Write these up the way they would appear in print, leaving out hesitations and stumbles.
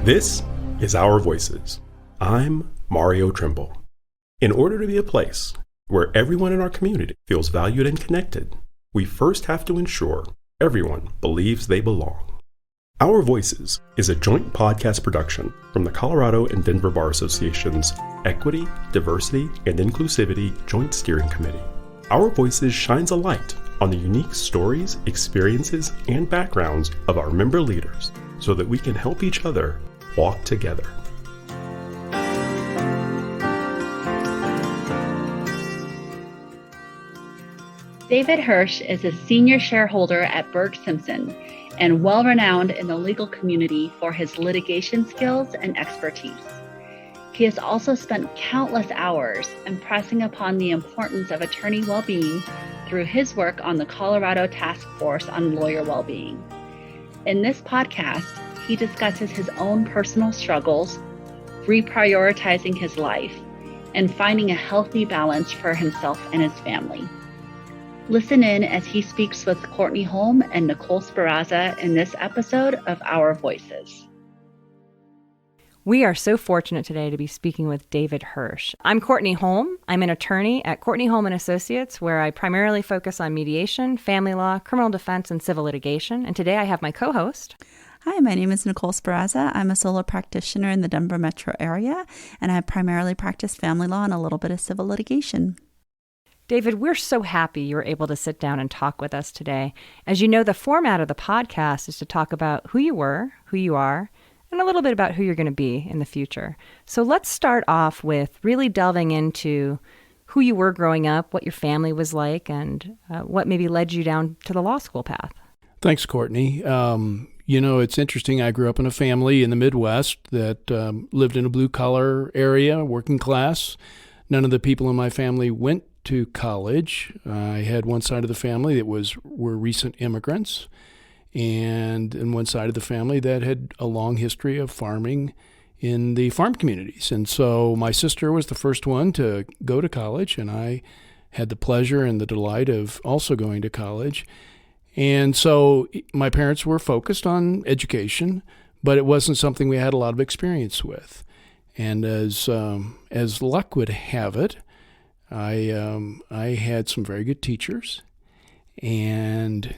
This is Our Voices. I'm Mario Trimble. In order to be a place where everyone in our community feels valued and connected, we first have to ensure everyone believes they belong. Our Voices is a joint podcast production from the Colorado and Denver Bar Association's Equity, Diversity, and Inclusivity Joint Steering Committee. Our Voices shines a light on the unique stories, experiences, and backgrounds of our member leaders so that we can help each other walk together. David Hersh is a senior shareholder at Burg Simpson and well-renowned in the legal community for his litigation skills and expertise. He has also spent countless hours impressing upon the importance of attorney well-being through his work on the Colorado Task Force on Lawyer Wellbeing. In this podcast, he discusses his own personal struggles, reprioritizing his life, and finding a healthy balance for himself and his family. Listen in as he speaks with Courtney Holm and Nicole Speraza in this episode of Our Voices. We are so fortunate today to be speaking with David Hersh. I'm Courtney Holm. I'm an attorney at Courtney Holm & Associates, where I primarily focus on mediation, family law, criminal defense, and civil litigation. And today I have my co-host. Hi, my name is Nicole Speraza. I'm a solo practitioner in the Denver metro area, and I primarily practice family law and a little bit of civil litigation. David, we're so happy you were able to sit down and talk with us today. As you know, the format of the podcast is to talk about who you were, who you are, and a little bit about who you're going to be in the future. So let's start off with really delving into who you were growing up, what your family was like, and what maybe led you down to the law school path. Thanks, Courtney. It's interesting. I grew up in a family in the Midwest that lived in a blue-collar area, working class. None of the people in my family went to college. I had one side of the family that were recent immigrants, and one side of the family that had a long history of farming in the farm communities. And so my sister was the first one to go to college, and I had the pleasure and the delight of also going to college. And so my parents were focused on education, but it wasn't something we had a lot of experience with. And as luck would have it, I had some very good teachers, and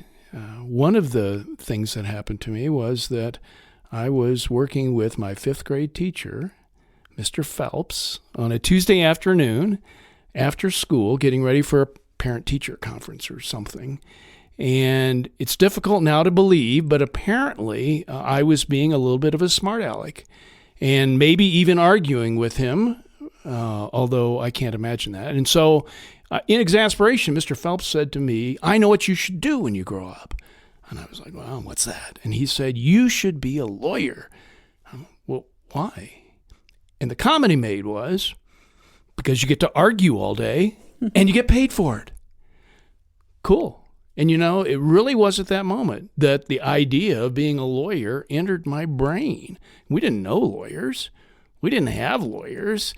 one of the things that happened to me was that I was working with my fifth grade teacher, Mr. Phelps, on a Tuesday afternoon after school, getting ready for a parent-teacher conference or something. And it's difficult now to believe, but apparently I was being a little bit of a smart aleck and maybe even arguing with him, although I can't imagine that. And so in exasperation, Mr. Phelps said to me, "I know what you should do when you grow up." And I was like, "Well, what's that?" And he said, "You should be a lawyer." Well, why? And the comment he made was, because you get to argue all day and you get paid for it. Cool. And it really was at that moment that the idea of being a lawyer entered my brain. We didn't know lawyers. We didn't have lawyers.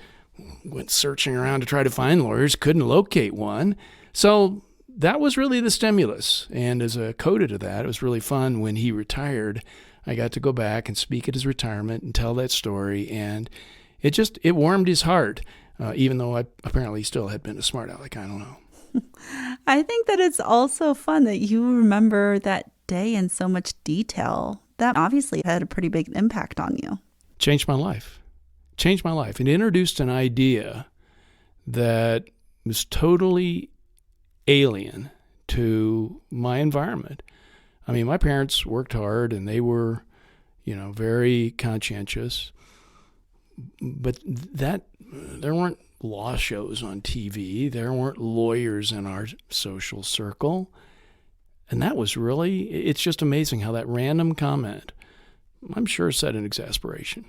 Went searching around to try to find lawyers, couldn't locate one. So that was really the stimulus. And as a coda to that, it was really fun when he retired. I got to go back and speak at his retirement and tell that story. And it warmed his heart, even though I apparently still had been a smart aleck. I don't know. I think that it's also fun that you remember that day in so much detail. That obviously had a pretty big impact on you. Changed my life. It introduced an idea that was totally alien to my environment. I mean, my parents worked hard and they were, very conscientious. But there weren't law shows on TV. There weren't lawyers in our social circle. And that was it's just amazing how that random comment, I'm sure said in exasperation,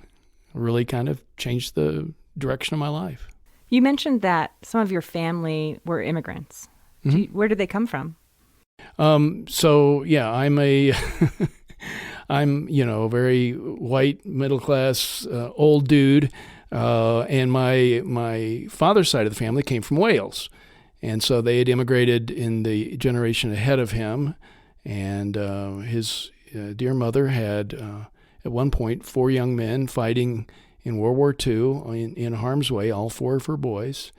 really kind of changed the direction of my life. You mentioned that some of your family were immigrants. Mm-hmm. Where did they come from? I'm a very white, middle-class, old dude. And my father's side of the family came from Wales. And so they had immigrated in the generation ahead of him. And his dear mother had at one point 4 young men fighting in World War II in harm's way, all 4 of her boys.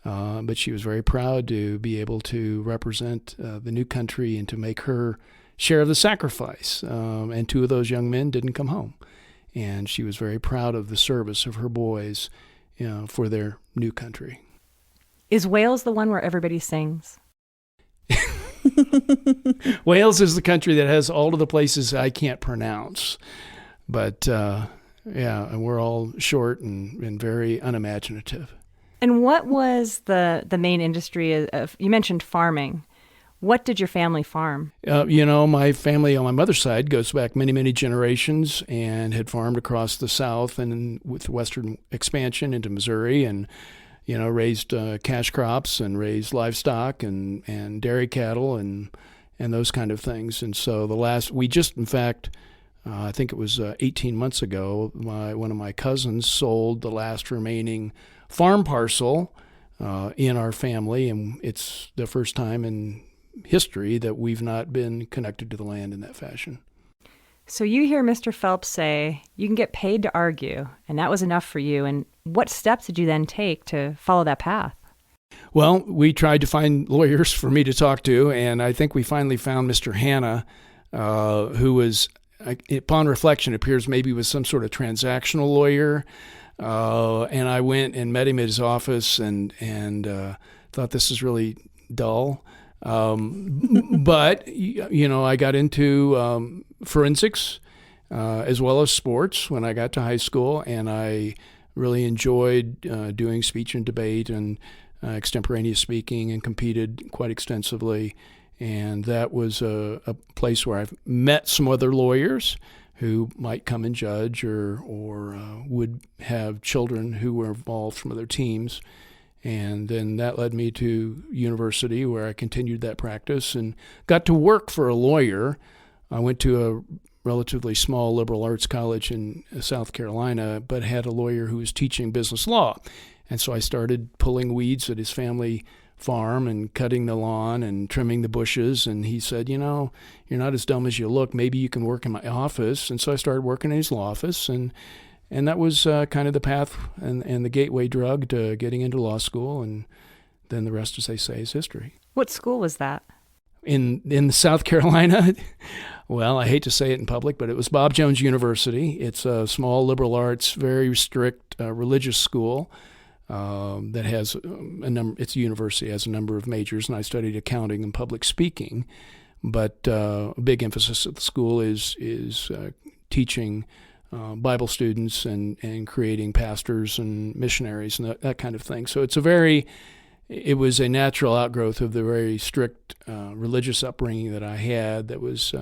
But she was very proud to be able to represent the new country and to make her share of the sacrifice. And 2 of those young men didn't come home. And she was very proud of the service of her boys for their new country. Is Wales the one where everybody sings? Wales is the country that has all of the places I can't pronounce. But and we're all short and very unimaginative. And what was the main industry of, you mentioned farming. What did your family farm? My family on my mother's side goes back many, many generations and had farmed across the South and with western expansion into Missouri and, raised cash crops and raised livestock and dairy cattle and those kind of things. And so I think it was 18 months ago, one of my cousins sold the last remaining farm parcel in our family, and it's the first time in history that we've not been connected to the land in that fashion. So you hear Mr. Phelps say you can get paid to argue, and that was enough for you. And what steps did you then take to follow that path? Well, we tried to find lawyers for me to talk to, and I think we finally found Mr. Hanna, who was, upon reflection, appears maybe was some sort of transactional lawyer. And I went and met him at his office and thought this is really dull. But, I got into forensics as well as sports when I got to high school, and I really enjoyed doing speech and debate and extemporaneous speaking and competed quite extensively. And that was a place where I've met some other lawyers who might come and judge or would have children who were involved from other teams. And then that led me to university where I continued that practice and got to work for a lawyer. I went to a relatively small liberal arts college in South Carolina, but had a lawyer who was teaching business law. And so I started pulling weeds at his family farm and cutting the lawn and trimming the bushes. And he said, you're not as dumb as you look. Maybe you can work in my office. And so I started working in his law office. And that was kind of the path and the gateway drug to getting into law school. And then the rest, as they say, is history. What school was that? In South Carolina, well, I hate to say it in public, but it was Bob Jones University. It's a small liberal arts, very strict religious school that has it's a university, has a number of majors, and I studied accounting and public speaking. But a big emphasis at the school is teaching Bible students and creating pastors and missionaries and that kind of thing. So it was a natural outgrowth of the very strict religious upbringing that I had that was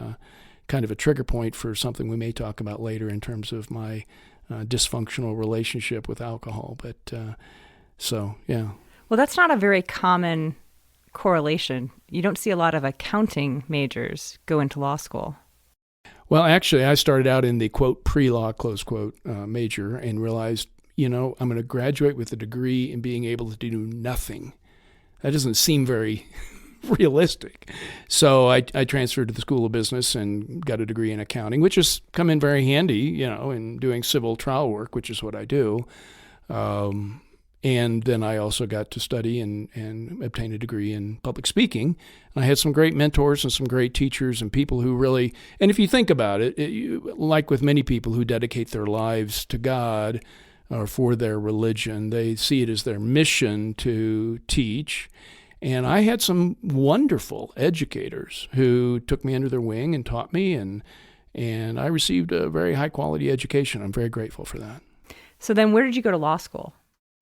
kind of a trigger point for something we may talk about later in terms of my dysfunctional relationship with alcohol. But yeah. Well, that's not a very common correlation. You don't see a lot of accounting majors go into law school. Well, actually, I started out in the, quote, pre-law, close quote, major and realized, I'm going to graduate with a degree in being able to do nothing. That doesn't seem very realistic. So I transferred to the School of Business and got a degree in accounting, which has come in very handy, in doing civil trial work, which is what I do. And then I also got to study and obtain a degree in public speaking. And I had some great mentors and some great teachers and people who really, and if you think about it, like with many people who dedicate their lives to God or for their religion, they see it as their mission to teach. And I had some wonderful educators who took me under their wing and taught me, and I received a very high-quality education. I'm very grateful for that. So then where did you go to law school?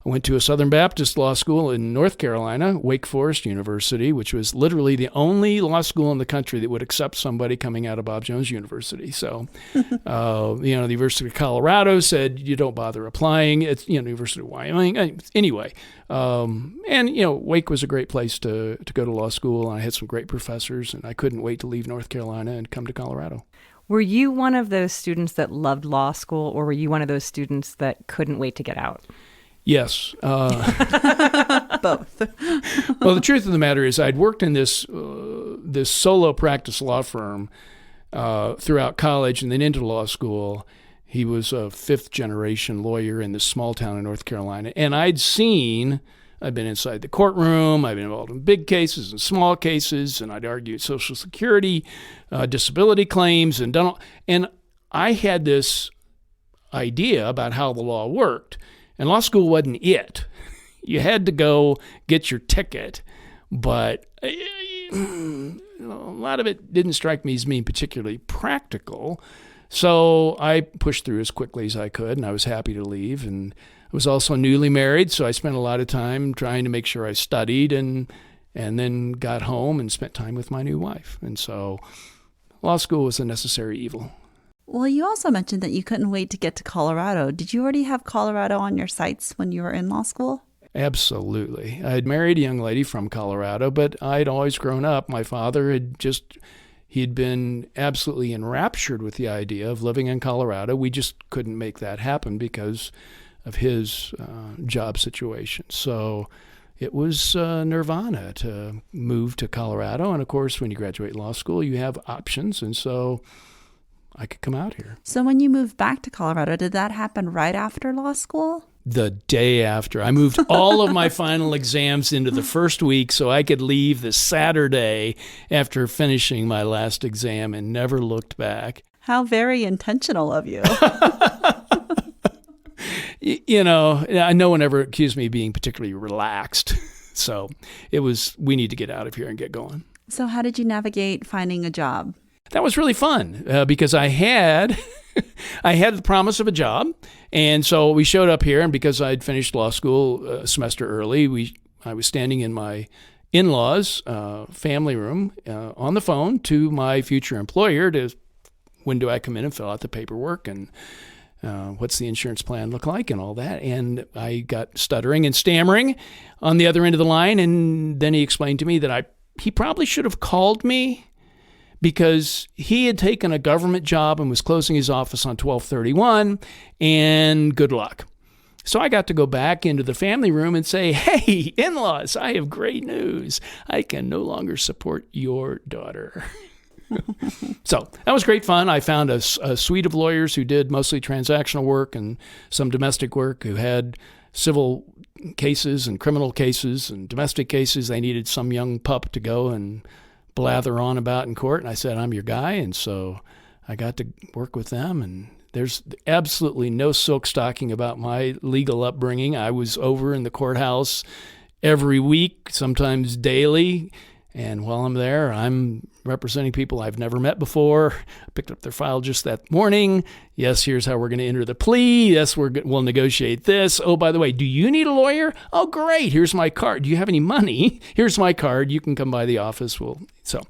I went to a Southern Baptist law school in North Carolina, Wake Forest University, which was literally the only law school in the country that would accept somebody coming out of Bob Jones University. So, the University of Colorado said, you don't bother applying. It's, University of Wyoming. Anyway, Wake was a great place to go to law school. I had some great professors, and I couldn't wait to leave North Carolina and come to Colorado. Were you one of those students that loved law school, or were you one of those students that couldn't wait to get out? Yes. Both. Well, the truth of the matter is I'd worked in this solo practice law firm throughout college and then into law school. He was a fifth-generation lawyer in this small town in North Carolina. And I've been inside the courtroom. I've been involved in big cases and small cases, and I'd argue Social Security, disability claims, and done all. And I had this idea about how the law worked. And law school wasn't it. You had to go get your ticket, but a lot of it didn't strike me as being particularly practical. So I pushed through as quickly as I could, and I was happy to leave. And I was also newly married, so I spent a lot of time trying to make sure I studied, and then got home and spent time with my new wife. And so law school was a necessary evil. Well, you also mentioned that you couldn't wait to get to Colorado. Did you already have Colorado on your sights when you were in law school? Absolutely. I'd married a young lady from Colorado, but I'd always grown up. My father he'd been absolutely enraptured with the idea of living in Colorado. We just couldn't make that happen because of his job situation. So it was nirvana to move to Colorado. And of course, when you graduate law school, you have options. And so I could come out here. So when you moved back to Colorado, did that happen right after law school? The day after. I moved all of my final exams into the first week so I could leave the Saturday after finishing my last exam and never looked back. How very intentional of you. No one ever accused me of being particularly relaxed. So we need to get out of here and get going. So how did you navigate finding a job? That was really fun because I had the promise of a job. And so we showed up here, and because I'd finished law school a semester early, I was standing in my in-laws' family room on the phone to my future employer when do I come in and fill out the paperwork, and what's the insurance plan look like, and all that. And I got stuttering and stammering on the other end of the line, and then he explained to me that he probably should have called me because he had taken a government job and was closing his office on 12/31, and good luck. So I got to go back into the family room and say, hey, in-laws, I have great news. I can no longer support your daughter. So that was great fun. I found a suite of lawyers who did mostly transactional work and some domestic work, who had civil cases and criminal cases and domestic cases. They needed some young pup to go and blather on about in court, and I said, I'm your guy. And so I got to work with them, and there's absolutely no silk stocking about my legal upbringing. I was over in the courthouse every week, sometimes daily, and while I'm there, I'm representing people I've never met before. I picked up their file just that morning. Yes, here's how we're going to enter the plea. Yes, we'll negotiate this. Oh, by the way, do you need a lawyer? Oh, great. Here's my card. Do you have any money? Here's my card. You can come by the office. So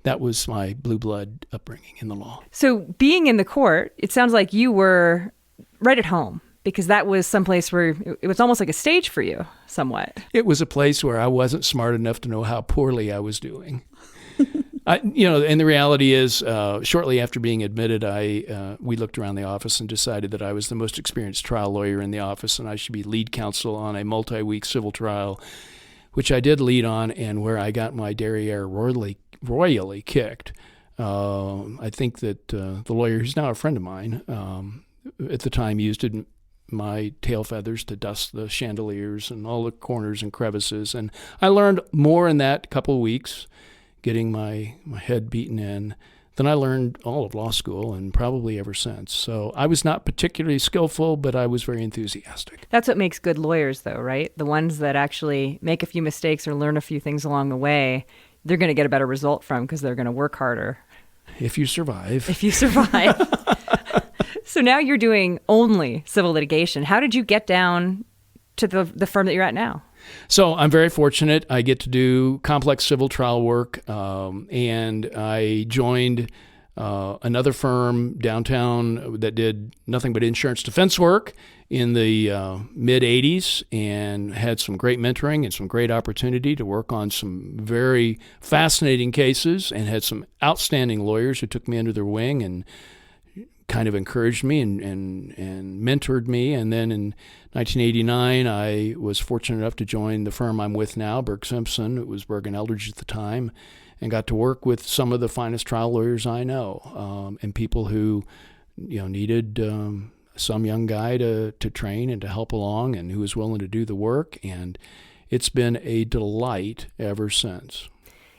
that was my blue blood upbringing in the law. So being in the court, it sounds like you were right at home, because that was someplace where it was almost like a stage for you, somewhat. It was a place where I wasn't smart enough to know how poorly I was doing. And the reality is, shortly after being admitted, we looked around the office and decided that I was the most experienced trial lawyer in the office, and I should be lead counsel on a multi-week civil trial, which I did lead on, and where I got my derriere royally kicked. I think that the lawyer, who's now a friend of mine, at the time used my tail feathers to dust the chandeliers and all the corners and crevices. And I learned more in that couple of weeks, getting my head beaten in, than I learned all of law school, and probably ever since. So I was not particularly skillful, but I was very enthusiastic. That's what makes good lawyers, though, right? The ones that actually make a few mistakes or learn a few things along the way, they're going to get a better result from, because they're going to work harder. If you survive. If you survive. So now you're doing only civil litigation. How did you get down to the firm that you're at now? So I'm very fortunate. I get to do complex civil trial work, and I joined another firm downtown that did nothing but insurance defense work in the mid-'80s, and had some great mentoring and some great opportunity to work on some very fascinating cases, and had some outstanding lawyers who took me under their wing and kind of encouraged me and mentored me. And then in 1989, I was fortunate enough to join the firm I'm with now, Burg Simpson. It was Berg and Eldridge at the time, and got to work with some of the finest trial lawyers I know, and people who needed some young guy to train and to help along, and who was willing to do the work. And it's been a delight ever since.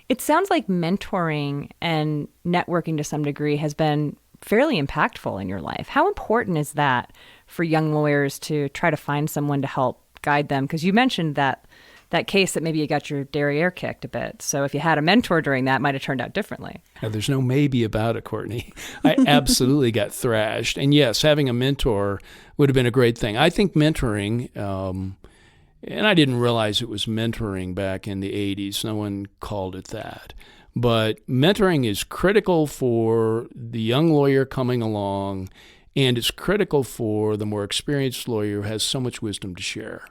It sounds like mentoring and networking to some degree has been fairly impactful in your life. How important is that for young lawyers to try to find someone to help guide them? Because you mentioned that case that maybe you got your derriere kicked a bit. So if you had a mentor during that, it might have turned out differently. Now, there's no maybe about it, Courtney. I absolutely got thrashed. And yes, having a mentor would have been a great thing. I think mentoring, and I didn't realize it was mentoring back in the 80s. No one called it that. But mentoring is critical for the young lawyer coming along, and it's critical for the more experienced lawyer who has so much wisdom to share.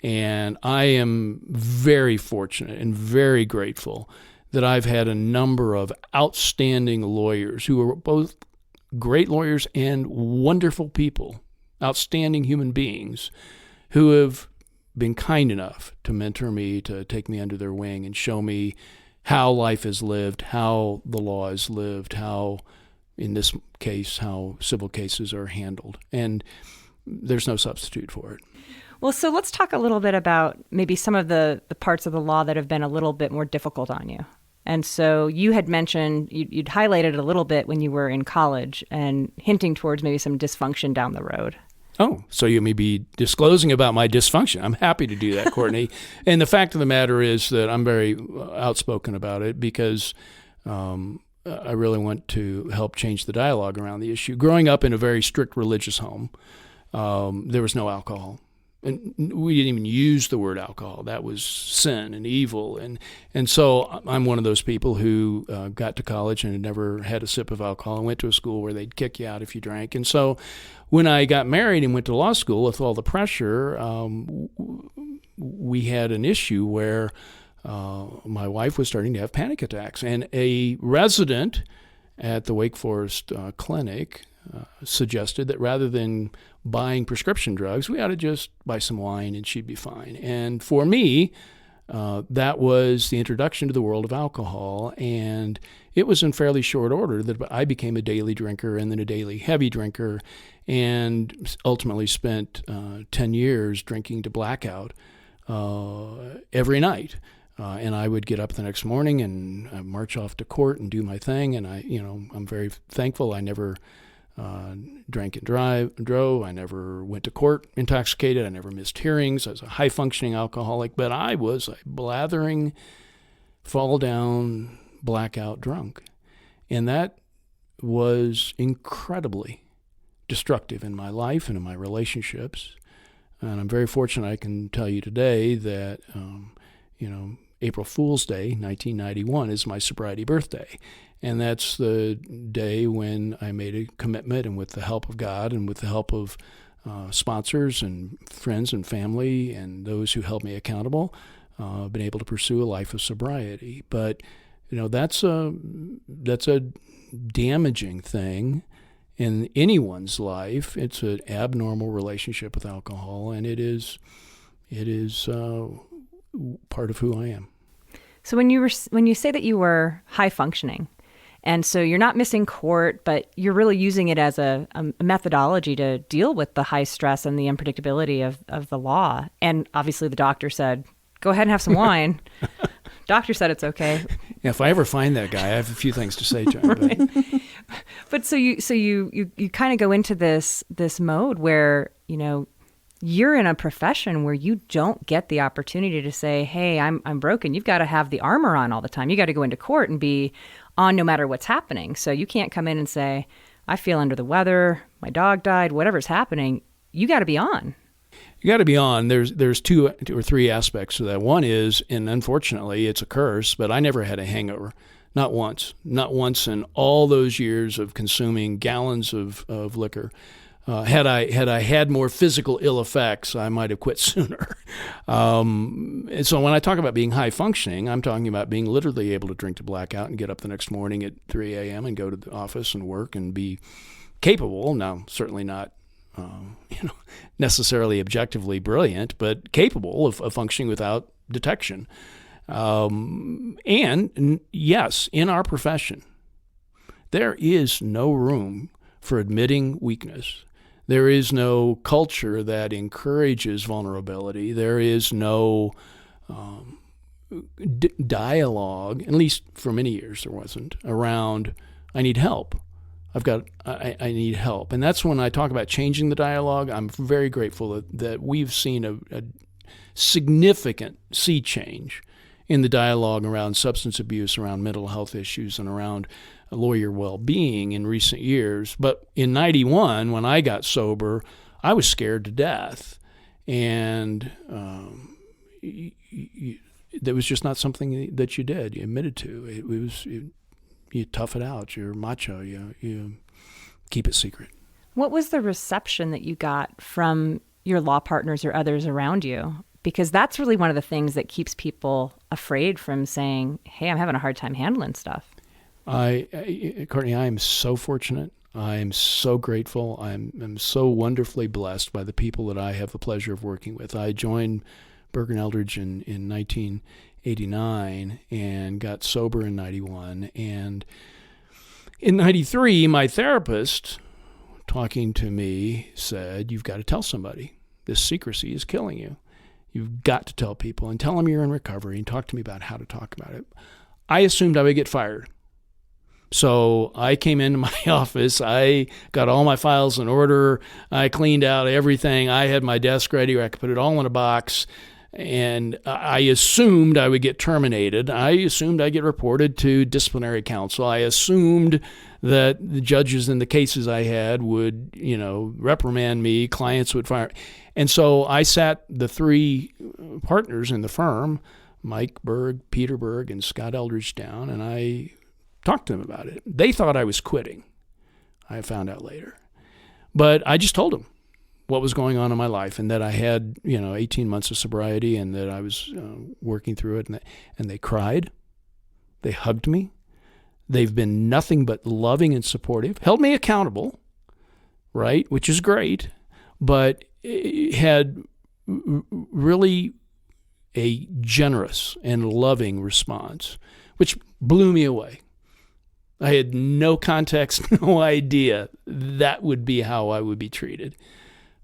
And I am very fortunate and very grateful that I've had a number of outstanding lawyers who are both great lawyers and wonderful people, outstanding human beings, who have been kind enough to mentor me, to take me under their wing and show me how life is lived, how the law is lived, how, in this case, how civil cases are handled. And there's no substitute for it. Well, so let's talk a little bit about maybe some of the parts of the law that have been a little bit more difficult on you. And so you had mentioned, you'd highlighted a little bit when you were in college and hinting towards maybe some dysfunction down the road. Oh, so you may be disclosing about my dysfunction. I'm happy to do that, Courtney. And the fact of the matter is that I'm very outspoken about it because I really want to help change the dialogue around the issue. Growing up in a very strict religious home, there was no alcohol. And we didn't even use the word alcohol. That was sin and evil. And so I'm one of those people who got to college and had never had a sip of alcohol and went to a school where they'd kick you out if you drank. And so when I got married and went to law school with all the pressure, we had an issue where my wife was starting to have panic attacks. And a resident at the Wake Forest clinic suggested that rather than buying prescription drugs, we ought to just buy some wine and she'd be fine. And for me, that was the introduction to the world of alcohol. And it was in fairly short order that I became a daily drinker and then a daily heavy drinker, and ultimately spent 10 years drinking to blackout every night. And I would get up the next morning and march off to court and do my thing. And I'm very thankful I never drank and drove. I never went to court intoxicated. I never missed hearings. I was a high-functioning alcoholic, but I was a blathering, fall-down, blackout drunk. And that was incredibly destructive in my life and in my relationships. And I'm very fortunate I can tell you today that, April Fool's Day, 1991, is my sobriety birthday. And that's the day when I made a commitment, and with the help of God and with the help of sponsors and friends and family and those who held me accountable, been able to pursue a life of sobriety. But that's a damaging thing in anyone's life. It's an abnormal relationship with alcohol, and it is part of who I am. So when you say that you were high functioning, and so you're not missing court, but you're really using it as a methodology to deal with the high stress and the unpredictability of the law. And obviously the doctor said, go ahead and have some wine. Doctor said it's okay. Yeah, if I ever find that guy, I have a few things to say to him. Right. But so you kind of go into this mode where, you're in a profession where you don't get the opportunity to say, hey, I'm broken. You've got to have the armor on all the time. You got to go into court and be on no matter what's happening. So you can't come in and say, I feel under the weather, my dog died, whatever's happening. You got to be on. You got to be on. There's two or three aspects to that. One is, and unfortunately it's a curse, but I never had a hangover. Not once in all those years of consuming gallons of liquor. Had I had more physical ill effects, I might have quit sooner. And so when I talk about being high functioning, I'm talking about being literally able to drink to blackout and get up the next morning at 3 a.m. and go to the office and work and be capable. Now, certainly not, necessarily objectively brilliant, but capable of functioning without detection. And yes, in our profession, there is no room for admitting weakness. There is no culture that encourages vulnerability. There is no dialogue, at least for many years there wasn't, around, I need help. I need help. And that's when I talk about changing the dialogue. I'm very grateful that we've seen a significant sea change in the dialogue around substance abuse, around mental health issues, and around lawyer well-being in recent years. But in 91, when I got sober, I was scared to death. And that was just not something that you did. You admitted to. You tough it out. You're macho. You keep it secret. What was the reception that you got from your law partners or others around you? Because that's really one of the things that keeps people afraid from saying, hey, I'm having a hard time handling stuff. Courtney, I am so fortunate. I am so grateful. I'm so wonderfully blessed by the people that I have the pleasure of working with. I joined Burg and Eldridge in 1989 and got sober in 91. And in 93, my therapist, talking to me, said, you've got to tell somebody. This secrecy is killing you. You've got to tell people and tell them you're in recovery and talk to me about how to talk about it. I assumed I would get fired. So I came into my office. I got all my files in order. I cleaned out everything. I had my desk ready where I could put it all in a box. And I assumed I would get terminated. I assumed I'd get reported to disciplinary counsel. I assumed that the judges in the cases I had would, reprimand me, clients would fire. And so I sat the three partners in the firm, Mike Burg, Peter Burg, and Scott Eldridge, down, and I talked to them about it. They thought I was quitting. I found out later. But I just told them what was going on in my life and that I had, 18 months of sobriety and that I was working through it. And they cried. They hugged me. They've been nothing but loving and supportive, held me accountable, right, which is great, but it had really a generous and loving response, which blew me away. I had no context, no idea that would be how I would be treated.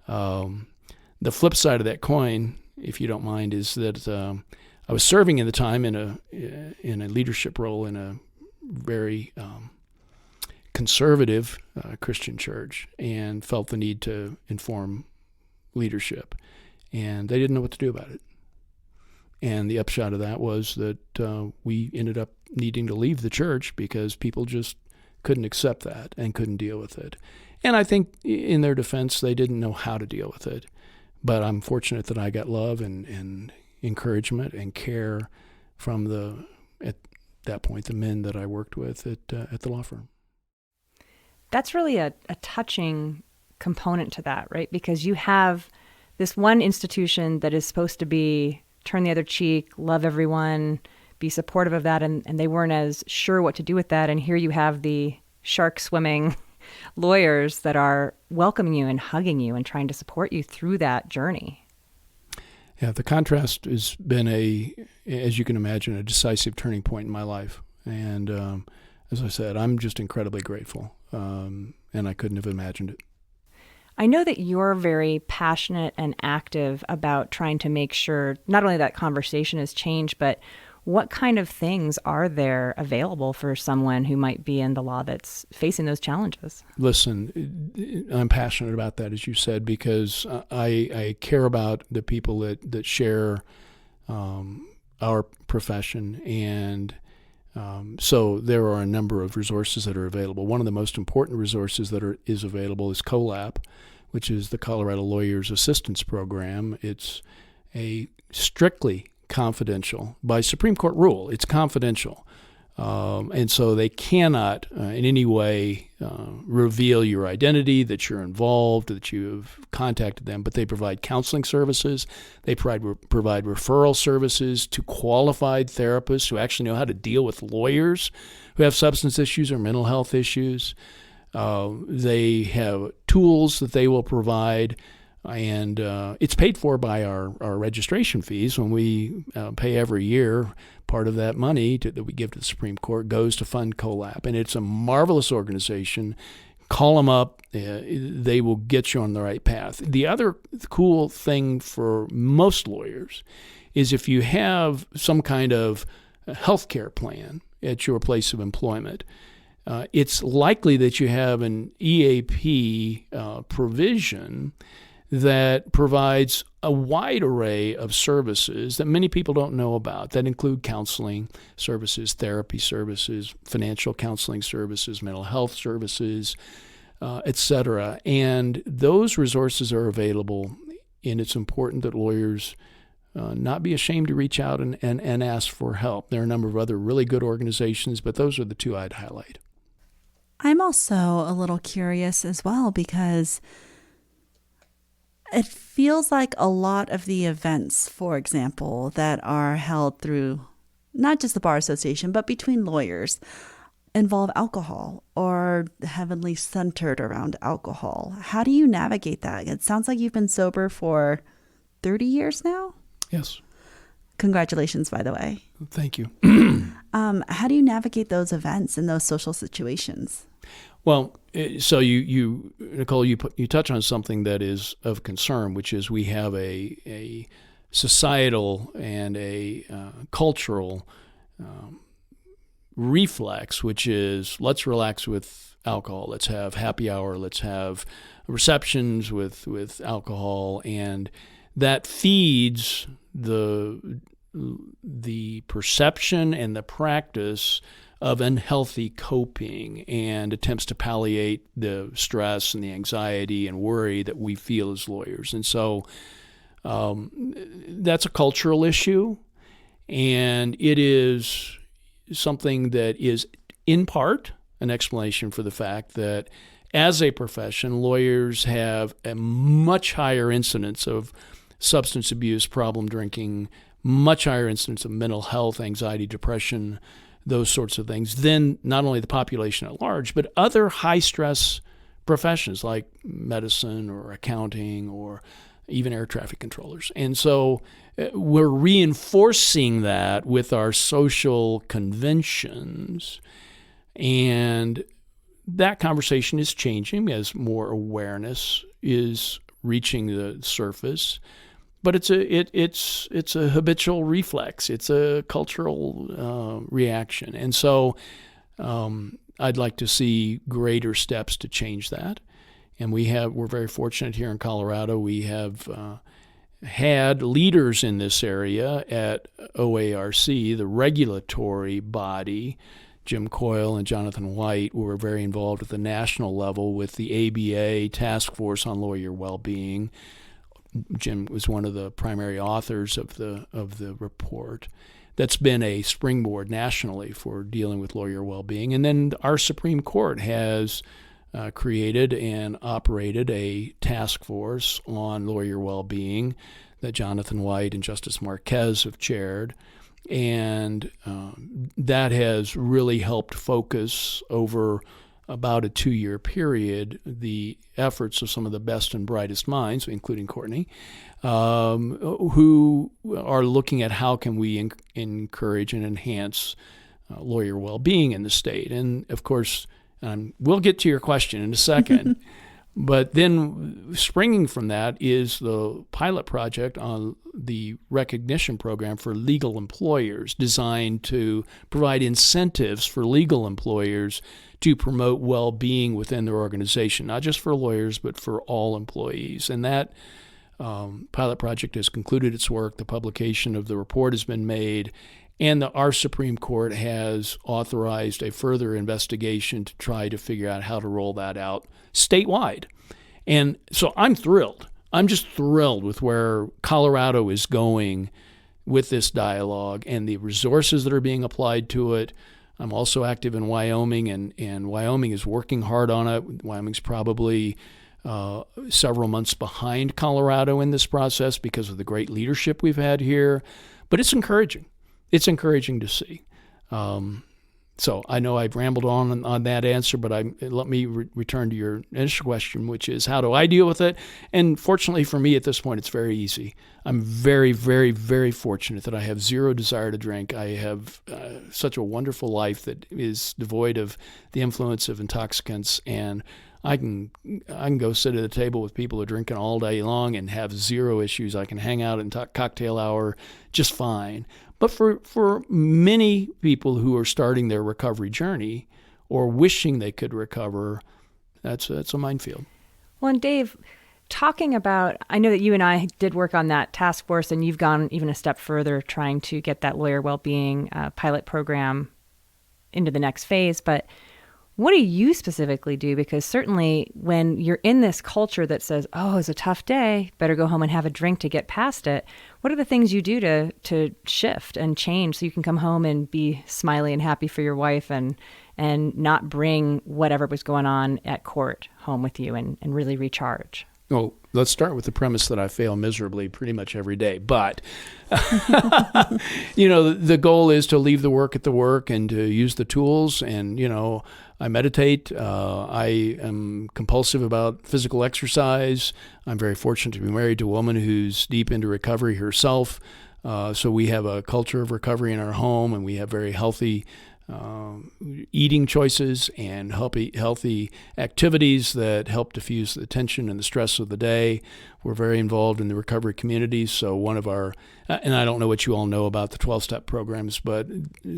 The flip side of that coin, if you don't mind, is that I was serving at the time in a leadership role in a very conservative Christian church and felt the need to inform leadership. And they didn't know what to do about it. And the upshot of that was that we ended up needing to leave the church because people just couldn't accept that and couldn't deal with it. And I think in their defense, they didn't know how to deal with it. But I'm fortunate that I got love and encouragement and care from at that point, the men that I worked with at the law firm. That's really a touching component to that, right? Because you have this one institution that is supposed to be turn the other cheek, love everyone, be supportive of that, and they weren't as sure what to do with that. And here you have the shark swimming lawyers that are welcoming you and hugging you and trying to support you through that journey. Yeah, the contrast has been as you can imagine, a decisive turning point in my life. And as I said, I'm just incredibly grateful, and I couldn't have imagined it. I know that you're very passionate and active about trying to make sure not only that conversation has changed, but what kind of things are there available for someone who might be in the law that's facing those challenges? Listen, I'm passionate about that, as you said, because I care about the people that share our profession. And so there are a number of resources that are available. One of the most important resources that is available is COLAP, which is the Colorado Lawyers Assistance Program. It's a strictly confidential, by Supreme Court rule, it's confidential. And so they cannot in any way reveal your identity, that you're involved, that you've contacted them, but they provide counseling services. They provide referral services to qualified therapists who actually know how to deal with lawyers who have substance issues or mental health issues. They have tools that they will provide, and it's paid for by our registration fees. When we pay every year, part of that money that we give to the Supreme Court goes to fund COLAP. And it's a marvelous organization, call them up. They will get you on the right path. The other cool thing for most lawyers is if you have some kind of health care plan at your place of employment, it's likely that you have an EAP provision that provides a wide array of services that many people don't know about, that include counseling services, therapy services, financial counseling services, mental health services, etc. And those resources are available, and it's important that lawyers not be ashamed to reach out and ask for help. There are a number of other really good organizations, but those are the two I'd highlight. I'm also a little curious as well, because it feels like a lot of the events, for example, that are held through not just the Bar Association, but between lawyers, involve alcohol or heavily centered around alcohol. How do you navigate that? It sounds like you've been sober for 30 years now? Yes. Congratulations, by the way. Thank you. How do you navigate those events and those social situations? Well, so you Nicole, you touch on something that is of concern, which is we have a societal and a cultural reflex, which is let's relax with alcohol, let's have happy hour, let's have receptions with alcohol, and that feeds the perception and the practice of unhealthy coping and attempts to palliate the stress and the anxiety and worry that we feel as lawyers. And so that's a cultural issue, and it is something that is in part an explanation for the fact that as a profession, lawyers have a much higher incidence of substance abuse, problem drinking, much higher incidence of mental health, anxiety, depression, those sorts of things, than not only the population at large, but other high-stress professions like medicine or accounting or even air traffic controllers. And so we're reinforcing that with our social conventions, and that conversation is changing as more awareness is reaching the surface. But it's a habitual reflex. It's a cultural reaction, and so I'd like to see greater steps to change that. And we're very fortunate here in Colorado. We have had leaders in this area at OARC, the regulatory body. Jim Coyle and Jonathan White were very involved at the national level with the ABA Task Force on Lawyer Wellbeing. Jim was one of the primary authors of the report. That's been a springboard nationally for dealing with lawyer well-being. And then our Supreme Court has created and operated a task force on lawyer well-being that Jonathan White and Justice Marquez have chaired. And that has really helped focus over about a 2-year period the efforts of some of the best and brightest minds, including Courtney, who are looking at how can we encourage and enhance lawyer well-being in the state. And of course, we'll get to your question in a second, but then springing from that is the pilot project on the recognition program for legal employers, designed to provide incentives for legal employers to promote well-being within their organization, not just for lawyers, but for all employees. And that pilot project has concluded its work. The publication of the report has been made, and our Supreme Court has authorized a further investigation to try to figure out how to roll that out statewide. And so I'm thrilled. I'm just thrilled with where Colorado is going with this dialogue and the resources that are being applied to it. I'm also active in Wyoming, and Wyoming is working hard on it. Wyoming's probably several months behind Colorado in this process because of the great leadership we've had here. But it's encouraging. It's encouraging to see. So I know I've rambled on that answer, but let me return to your initial question, which is how do I deal with it? And fortunately for me at this point, it's very easy. I'm very, very, very fortunate that I have zero desire to drink. I have such a wonderful life that is devoid of the influence of intoxicants, and I can go sit at a table with people who are drinking all day long and have zero issues. I can hang out in cocktail hour just fine. But for many people who are starting their recovery journey or wishing they could recover, that's a minefield. Well, and Dave, talking about, I know that you and I did work on that task force, and you've gone even a step further trying to get that lawyer well-being pilot program into the next phase. But what do you specifically do? Because certainly when you're in this culture that says, oh, it's a tough day, better go home and have a drink to get past it, what are the things you do to shift and change so you can come home and be smiley and happy for your wife and not bring whatever was going on at court home with you and really recharge? Well, let's start with the premise that I fail miserably pretty much every day. But, the goal is to leave the work at the work and to use the tools. And, I meditate. I am compulsive about physical exercise. I'm very fortunate to be married to a woman who's deep into recovery herself. So we have a culture of recovery in our home, and we have very healthy eating choices and healthy activities that help diffuse the tension and the stress of the day. We're very involved in the recovery communities. So one of our, and I don't know what you all know about the 12-step programs, but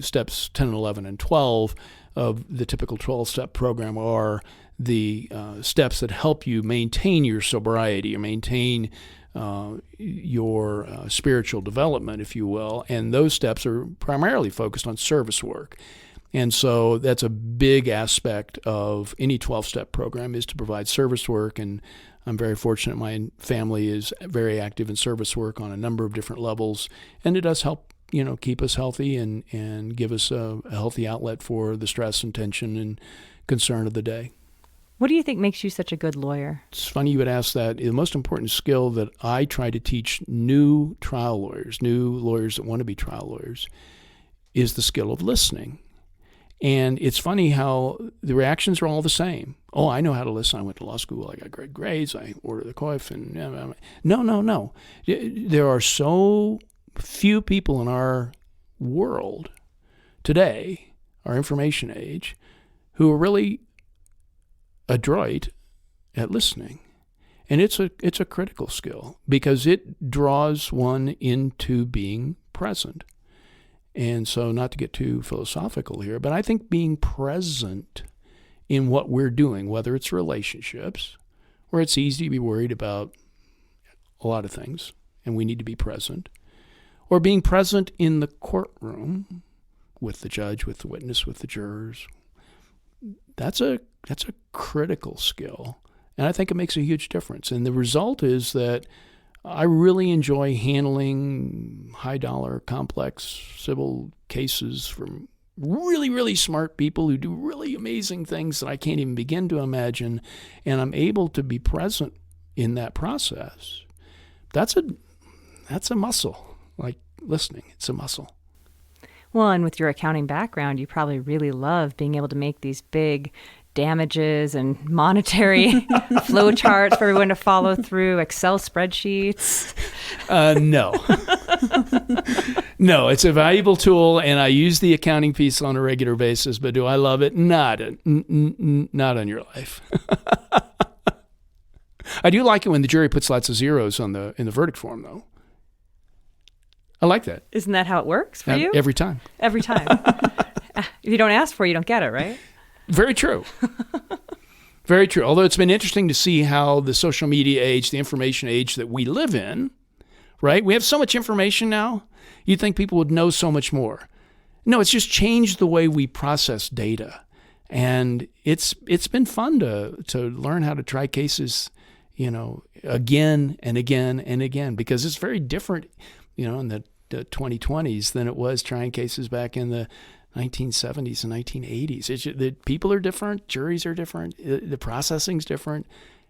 steps 10 and 11 and 12 of the typical 12-step program are the steps that help you maintain your sobriety or maintain your spiritual development, if you will. And those steps are primarily focused on service work. And so that's a big aspect of any 12-step program is to provide service work. And I'm very fortunate my family is very active in service work on a number of different levels. And it does help, keep us healthy and give us a healthy outlet for the stress and tension and concern of the day. What do you think makes you such a good lawyer? It's funny you would ask that. The most important skill that I try to teach new trial lawyers, new lawyers that want to be trial lawyers, is the skill of listening. And it's funny how the reactions are all the same. Oh, I know how to listen. I went to law school. I got great grades. I ordered the coif. And no. There are so few people in our world today, our information age, who are really adroit at listening. And it's a critical skill because it draws one into being present. And so, not to get too philosophical here, but I think being present in what we're doing, whether it's relationships, where it's easy to be worried about a lot of things, and we need to be present, or being present in the courtroom with the judge, with the witness, with the jurors, that's a critical skill, and I think it makes a huge difference. And the result is that I really enjoy handling high-dollar, complex civil cases from really, really smart people who do really amazing things that I can't even begin to imagine, and I'm able to be present in that process. That's a muscle, like listening. It's a muscle. Well, and with your accounting background, you probably really love being able to make these big damages and monetary flow charts for everyone to follow through, Excel spreadsheets. No. No, it's a valuable tool, and I use the accounting piece on a regular basis, but do I love it? Not on your life. I do like it when the jury puts lots of zeros in the verdict form, though. I like that. Isn't that how it works for you? Every time. Every time. If you don't ask for it, you don't get it, right? Very true. Very true. Although it's been interesting to see how the social media age, the information age that we live in, right? We have so much information now. You'd think people would know so much more. No, it's just changed the way we process data. And it's been fun to learn how to try cases, again and again and again, because it's very different, in the 2020s than it was trying cases back in the 1970s and 1980s. The people are different, juries are different, the processing's different.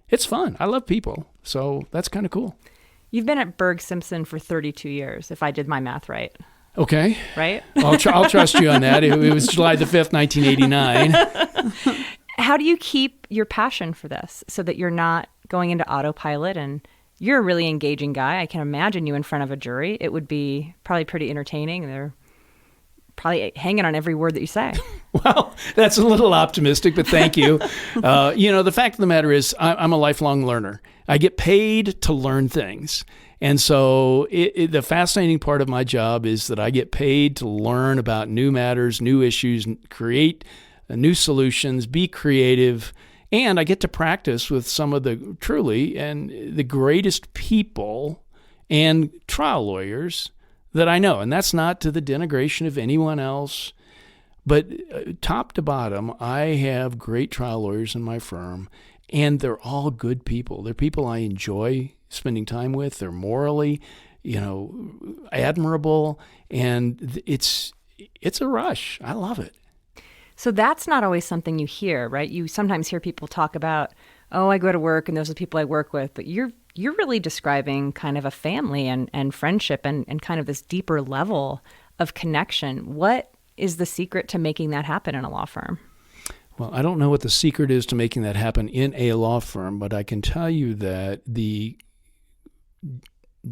It's fun. I love people, so that's kind of cool. You've been at Burg Simpson for 32 years, if I did my math right. Okay. right? I'll trust you on that. It was July the 5th, 1989. How do you keep your passion for this so that you're not going into autopilot? And you're a really engaging guy. I can imagine you in front of a jury. It would be probably pretty entertaining. They're probably hanging on every word that you say. Well, that's a little optimistic, but thank you. The fact of the matter is I'm a lifelong learner. I get paid to learn things. And so the fascinating part of my job is that I get paid to learn about new matters, new issues, create new solutions, be creative, and I get to practice with some of the truly and the greatest people and trial lawyers that I know. And that's not to the denigration of anyone else, but top to bottom, I have great trial lawyers in my firm, and they're all good people. They're people I enjoy spending time with. They're morally, admirable, and it's a rush. I love it. So that's not always something you hear, right? You sometimes hear people talk about, oh, I go to work and those are the people I work with, but you're really describing kind of a family and friendship and kind of this deeper level of connection. What is the secret to making that happen in a law firm? Well, I don't know what the secret is to making that happen in a law firm, but I can tell you that the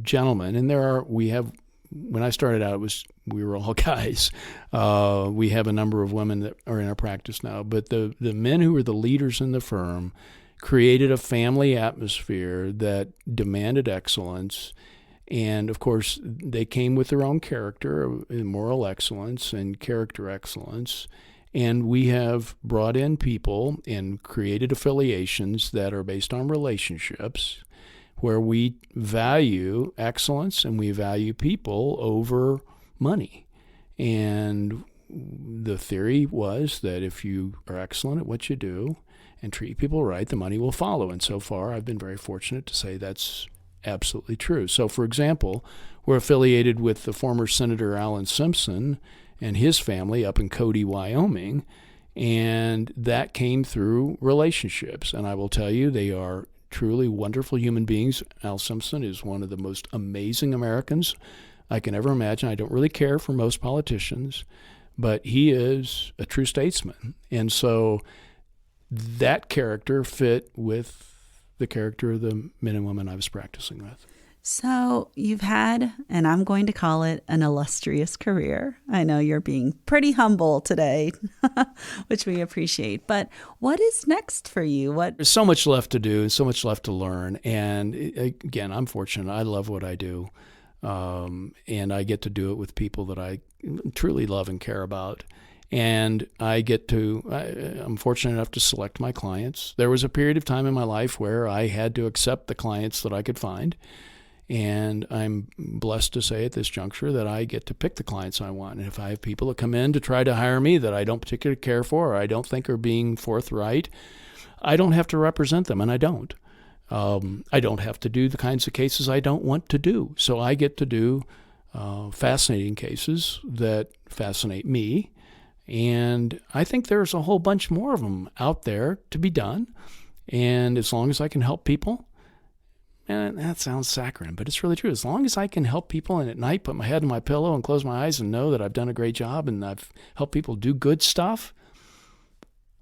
gentlemen, and when I started out, we were all guys. We have a number of women that are in our practice now, but the men who were the leaders in the firm created a family atmosphere that demanded excellence. And of course, they came with their own character, moral excellence and character excellence. And we have brought in people and created affiliations that are based on relationships where we value excellence and we value people over money. And the theory was that if you are excellent at what you do and treat people right, the money will follow. And so far, I've been very fortunate to say that's absolutely true. So, for example, we're affiliated with the former Senator Alan Simpson and his family up in Cody, Wyoming, and that came through relationships. And I will tell you, they are truly wonderful human beings. Al Simpson is one of the most amazing Americans I can ever imagine. I don't really care for most politicians, but he is a true statesman. And so that character fit with the character of the men and women I was practicing with. So you've had, and I'm going to call it an illustrious career. I know you're being pretty humble today, which we appreciate. But what is next for you? There's so much left to do, so much left to learn. And again, I'm fortunate. I love what I do. And I get to do it with people that I truly love and care about. And I'm fortunate enough to select my clients. There was a period of time in my life where I had to accept the clients that I could find. And I'm blessed to say at this juncture that I get to pick the clients I want. And if I have people that come in to try to hire me that I don't particularly care for or I don't think are being forthright, I don't have to represent them, and I don't. I don't have to do the kinds of cases I don't want to do. So I get to do fascinating cases that fascinate me. And I think there's a whole bunch more of them out there to be done. And as long as I can help people, and that sounds saccharine, but it's really true. As long as I can help people and at night put my head in my pillow and close my eyes and know that I've done a great job and I've helped people do good stuff,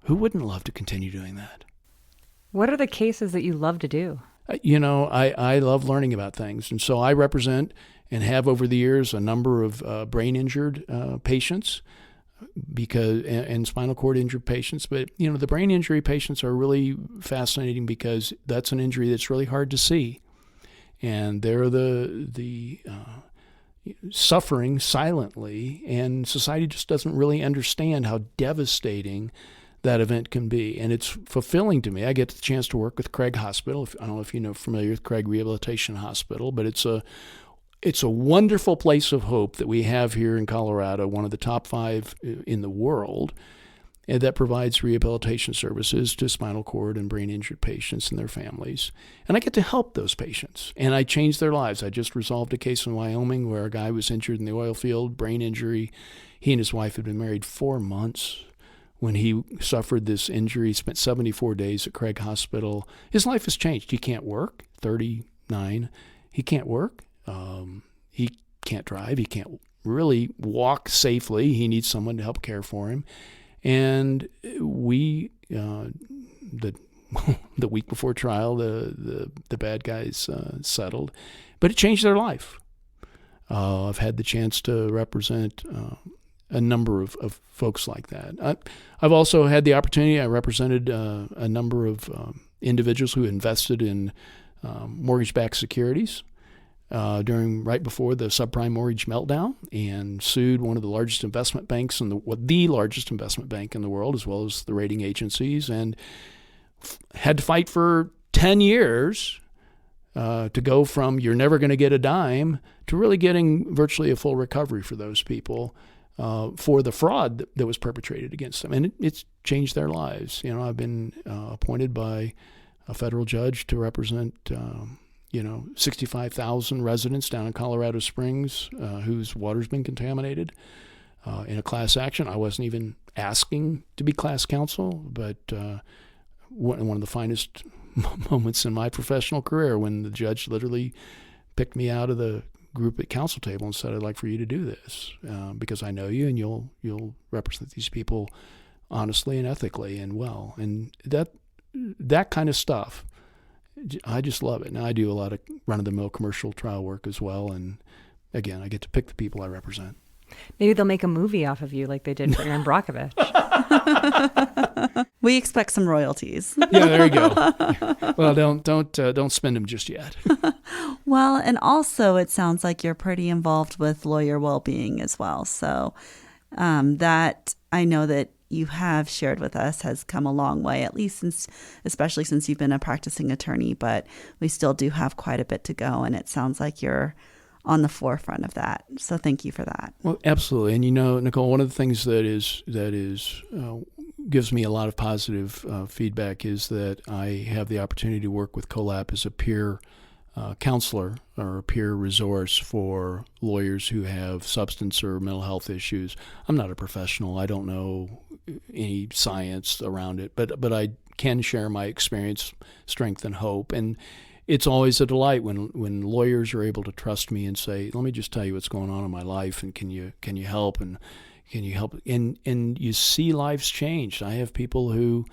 who wouldn't love to continue doing that? What are the cases that you love to do? I love learning about things. And so I represent and have over the years a number of brain-injured patients and spinal cord injured patients. But, the brain injury patients are really fascinating because that's an injury that's really hard to see. And they're the suffering silently, and society just doesn't really understand how devastating that event can be. And it's fulfilling to me. I get the chance to work with Craig Hospital. I don't know if familiar with Craig Rehabilitation Hospital, but it's a wonderful place of hope that we have here in Colorado, one of the top 5 in the world, and that provides rehabilitation services to spinal cord and brain injured patients and their families. And I get to help those patients, and I change their lives. I just resolved a case in Wyoming where a guy was injured in the oil field, brain injury. He and his wife had been married 4 months when he suffered this injury. He spent 74 days at Craig Hospital. His life has changed. He can't work, 39. He can't work. He can't drive. He can't really walk safely. He needs someone to help care for him. And we, the week before trial, the bad guys settled, but it changed their life. I've had the chance to represent a number of folks like that. I've also had the opportunity, I represented a number of individuals who invested in mortgage-backed securities right before the subprime mortgage meltdown, and sued one of the largest investment banks the largest investment bank in the world, as well as the rating agencies, and had to fight for 10 years to go from you're never going to get a dime to really getting virtually a full recovery for those people for the fraud that was perpetrated against them. And it's changed their lives. I've been appointed by a federal judge to represent 65,000 residents down in Colorado Springs whose water's been contaminated in a class action. I wasn't even asking to be class counsel, but one of the finest moments in my professional career when the judge literally picked me out of the group at counsel table and said, I'd like for you to do this because I know you and you'll represent these people honestly and ethically and well. And that kind of stuff, I just love it. Now I do a lot of run-of-the-mill commercial trial work as well. And again, I get to pick the people I represent. Maybe they'll make a movie off of you like they did for Aaron Brockovich. We expect some royalties. Yeah, there you go. Well, don't spend them just yet. Well, and also it sounds like you're pretty involved with lawyer well-being as well. So that I know that you have shared with us has come a long way, at least especially since you've been a practicing attorney, but we still do have quite a bit to go. And it sounds like you're on the forefront of that. So thank you for that. Well, absolutely. And Nicole, one of the things that gives me a lot of positive feedback is that I have the opportunity to work with COLAP as a peer counselor or a peer resource for lawyers who have substance or mental health issues. I'm not a professional. I don't know any science around it, but I can share my experience, strength, and hope. And it's always a delight when lawyers are able to trust me and say, let me just tell you what's going on in my life, and can you help, and can you help? And you see lives changed. I have people who,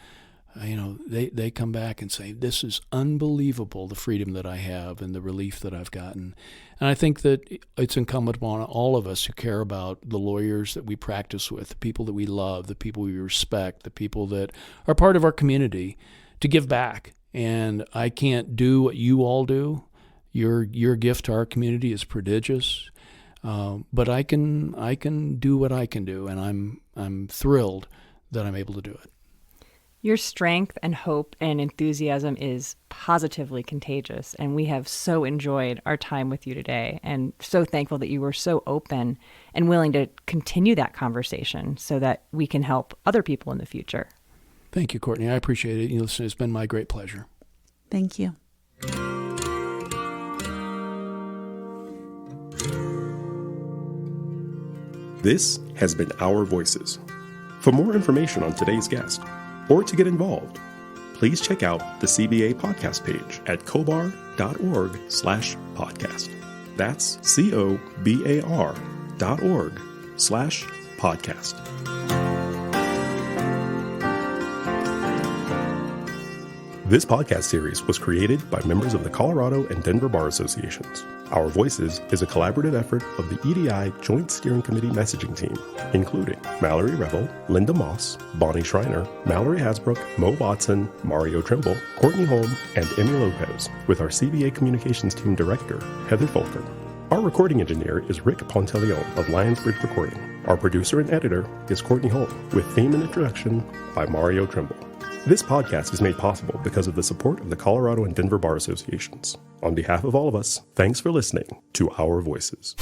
they come back and say, this is unbelievable, the freedom that I have and the relief that I've gotten. And I think that it's incumbent upon all of us who care about the lawyers that we practice with, the people that we love, the people we respect, the people that are part of our community, to give back. And I can't do what you all do. Your gift to our community is prodigious, but I can do what I can do, and I'm thrilled that I'm able to do it. Your strength and hope and enthusiasm is positively contagious, and we have so enjoyed our time with you today, and so thankful that you were so open and willing to continue that conversation so that we can help other people in the future. Thank you, Courtney. I appreciate it. Listen, it's been my great pleasure. Thank you. This has been Our Voices. For more information on today's guest, or to get involved, please check out the CBA podcast page at cobar.org/podcast. That's cobar.org/podcast. This podcast series was created by members of the Colorado and Denver Bar Associations. Our Voices is a collaborative effort of the EDI Joint Steering Committee messaging team, including Mallory Revel, Linda Moss, Bonnie Schreiner, Mallory Hasbrook, Mo Watson, Mario Trimble, Courtney Holm, and Emmy Lopez, with our CBA Communications Team Director, Heather Fulker. Our recording engineer is Rick Ponteleone of Lionsbridge Recording. Our producer and editor is Courtney Holm, with theme and introduction by Mario Trimble. This podcast is made possible because of the support of the Colorado and Denver Bar Associations. On behalf of all of us, thanks for listening to Our Voices.